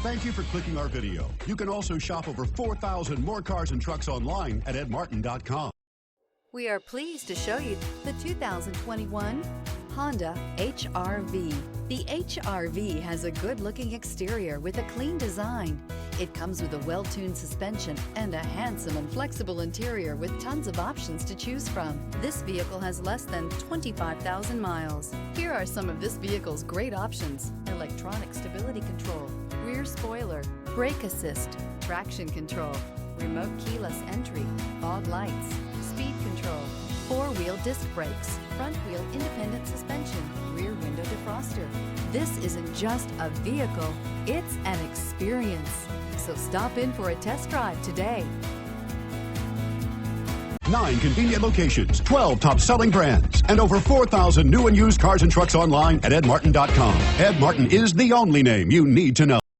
Thank you for clicking our video. You can also shop over 4,000 more cars and trucks online at edmartin.com. We are pleased to show you the 2021 Honda HR-V. The HR-V has a good-looking exterior with a clean design. It comes with a well-tuned suspension and a handsome and flexible interior with tons of options to choose from. This vehicle has less than 25,000 miles. Here are some of this vehicle's great options: electronic stability control, rear spoiler, brake assist, traction control, remote keyless entry, fog lights, speed control, four-wheel disc brakes, front-wheel independent suspension, rear window defroster. This isn't just a vehicle, it's an experience. So stop in for a test drive today. 9 convenient locations, 12 top-selling brands, and over 4,000 new and used cars and trucks online at edmartin.com. Ed Martin is the only name you need to know.